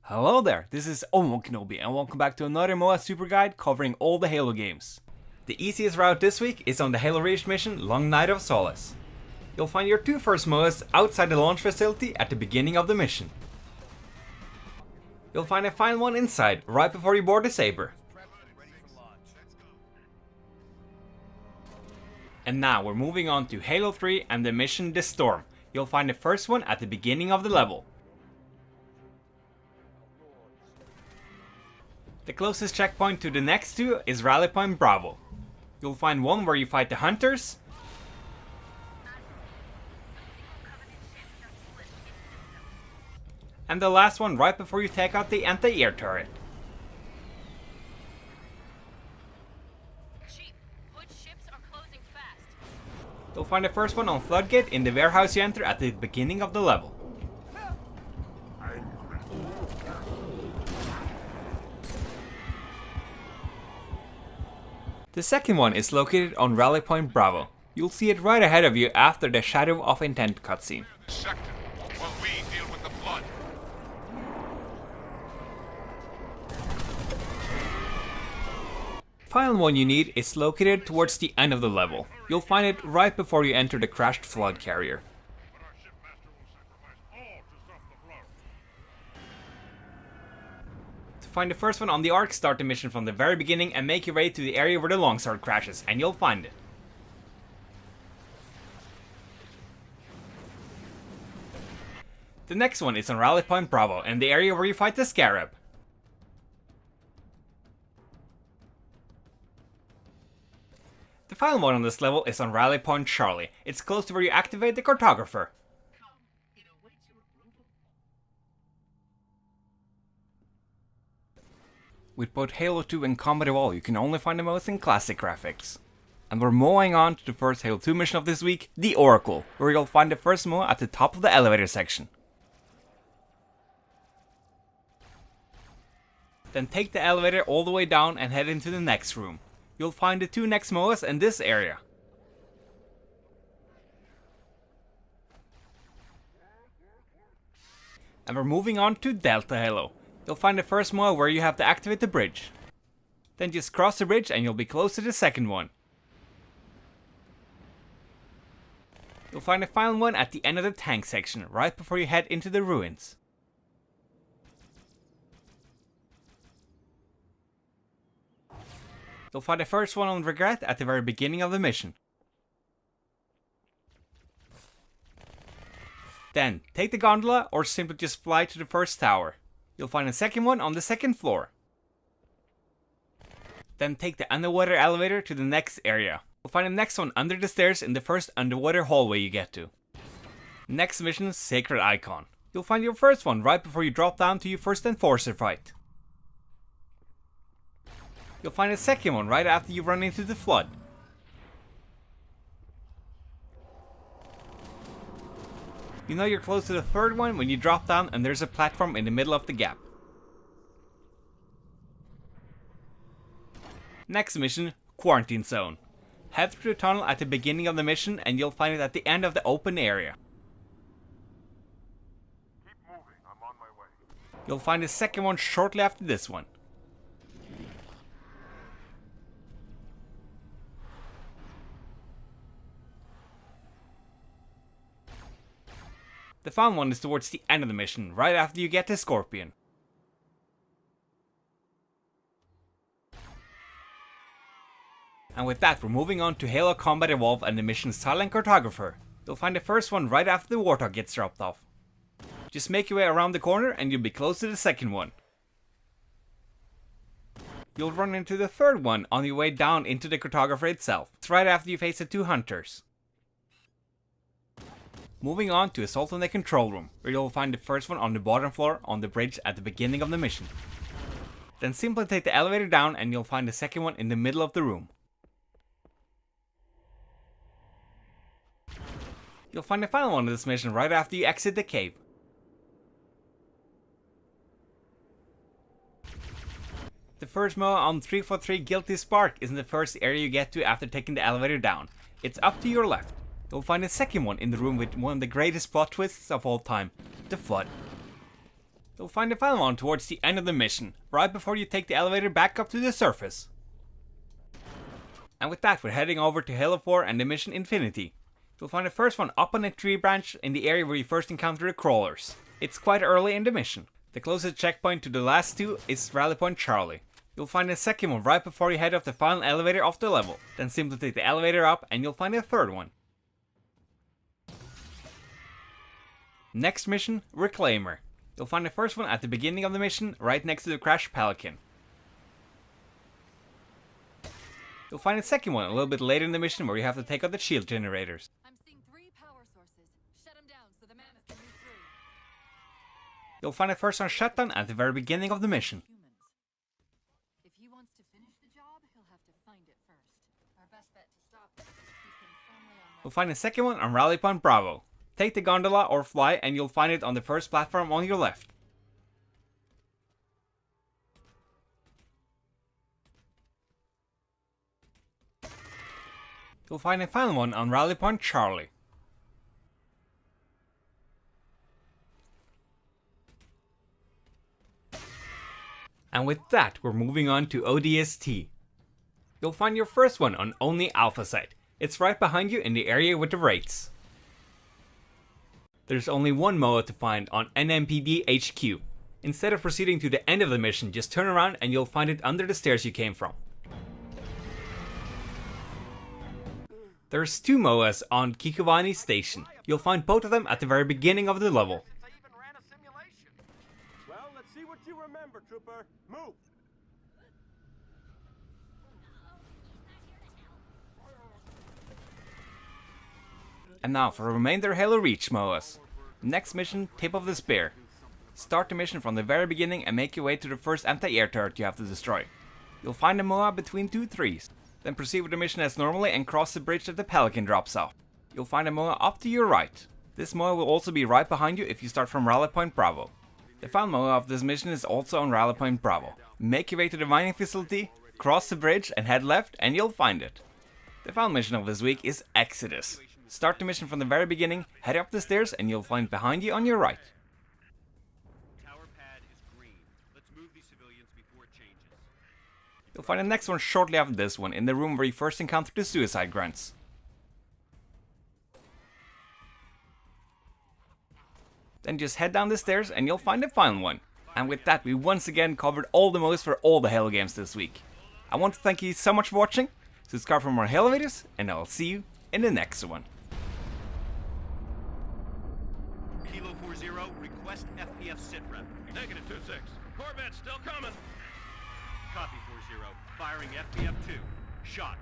Hello there, this is Omo and welcome back to another Moa Super Guide covering all the Halo games. The easiest route this week is on the Halo Reach mission Long Night of Solace. You'll find your two first Moas outside the launch facility at the beginning of the mission. You'll find a final one inside right before you board the Saber. And now we're moving on to Halo 3 and the mission The Storm. You'll find the first one at the beginning of the level. The closest checkpoint to the next two is Rally Point Bravo. You'll find one where you fight the Hunters, and the last one right before you take out the anti-air turret. Chief, Hood ships are closing fast. You'll find the first one on Floodgate in the warehouse you enter at the beginning of the level. The second one is located on Rally Point Bravo. You'll see it right ahead of you after the Shadow of Intent cutscene. Sector, while we deal with the flood. Final one you need is located towards the end of the level. You'll find it right before you enter the crashed flood carrier. But our shipmaster will sacrifice all to stop the flood. To find the first one on the Ark, start the mission from the very beginning and make your way to the area where the longsword crashes, and you'll find it. The next one is on Rally Point Bravo, and the area where you fight the Scarab. The final one on this level is on Rally Point Charlie. It's close to where you activate the cartographer. With both Halo 2 and Combat Evolved, you can only find the most in classic graphics. And we're moving on to the first Halo 2 mission of this week, the Oracle, where you'll find the first Moa at the top of the elevator section. Then take the elevator all the way down and head into the next room. You'll find the two next Moas in this area. And we're moving on to Delta Halo. You'll find the first Moa where you have to activate the bridge. Then just cross the bridge and you'll be close to the second one. You'll find the final one at the end of the tank section, right before you head into the ruins. You'll find the first one on Regret at the very beginning of the mission. Then, take the gondola or simply just fly to the first tower. You'll find the second one on the second floor. Then take the underwater elevator to the next area. You'll find the next one under the stairs in the first underwater hallway you get to. Next mission, Sacred Icon. You'll find your first one right before you drop down to your first Enforcer fight. You'll find the second one right after you run into the flood. You know you're close to the third one when you drop down and there's a platform in the middle of the gap. Next mission, Quarantine Zone. Head through the tunnel at the beginning of the mission and you'll find it at the end of the open area. Keep moving, I'm on my way. You'll find the second one shortly after this one. The final one is towards the end of the mission, right after you get the Scorpion. And with that, we're moving on to Halo Combat Evolved and the mission Silent Cartographer. You'll find the first one right after the Warthog gets dropped off. Just make your way around the corner and you'll be close to the second one. You'll run into the third one on your way down into the Cartographer itself. It's right after you face the two Hunters. Moving on to Assault on the Control Room, where you'll find the first one on the bottom floor on the bridge at the beginning of the mission. Then simply take the elevator down and you'll find the second one in the middle of the room. You'll find the final one of this mission right after you exit the cave. The first Moa on 343 Guilty Spark is in the first area you get to after taking the elevator down. It's up to your left. You'll find the second one in the room with one of the greatest plot twists of all time, the Flood. You'll find the final one towards the end of the mission, right before you take the elevator back up to the surface. And with that, we're heading over to Halo 4 and the mission Infinity. You'll find the first one up on a tree branch in the area where you first encounter the crawlers. It's quite early in the mission. The closest checkpoint to the last two is Rally Point Charlie. You'll find the second one right before you head off the final elevator of the level. Then simply take the elevator up and you'll find the third one. Next mission, Reclaimer. You'll find the first one at the beginning of the mission, right next to the crashed Pelican. You'll find the second one a little bit later in the mission where you have to take out the shield generators. I'm seeing 3 power sources. Shut them down so the mammoth can move through. You'll find the first one shut down at the very beginning of the mission. If he wants to finish the job, he'll have to find it first. Our best bet to stop it is to keep him firmly on that. You'll find the second one on Rally Point Bravo. Take the gondola or fly and you'll find it on the first platform on your left. You'll find the final one on Rally Point Charlie. And with that, we're moving on to ODST. You'll find your first one on only Alpha Site. It's right behind you in the area with the rates. There's only one Moa to find on NMPD HQ. Instead of proceeding to the end of the mission, just turn around and you'll find it under the stairs you came from. There's 2 Moas on Kikowani Station. You'll find both of them at the very beginning of the level. Well, let's see what you remember, Trooper. Move! And now for the remainder Halo Reach Moas. Next mission, Tip of the Spear. Start the mission from the very beginning and make your way to the first anti-air turret you have to destroy. You'll find a Moa between 2 trees. Then proceed with the mission as normally and cross the bridge that the Pelican drops off. You'll find a Moa up to your right. This Moa will also be right behind you if you start from Rally Point Bravo. The final Moa of this mission is also on Rally Point Bravo. Make your way to the mining facility, cross the bridge and head left and you'll find it. The final mission of this week is Exodus. Start the mission from the very beginning, head up the stairs and you'll find it behind you on your right. Tower pad is green. Let's move these civilians before it changes. You'll find the next one shortly after this one in the room where you first encountered the suicide grunts. Then just head down the stairs and you'll find the final one. And with that, we once again covered all the Moas for all the Halo games this week. I want to thank you so much for watching, subscribe for more Halo videos, and I'll see you in the next one. Kilo 40, request FPF sitrep. Negative 2-6. Corvette's still coming. Copy 40, firing FPF 2. Shot.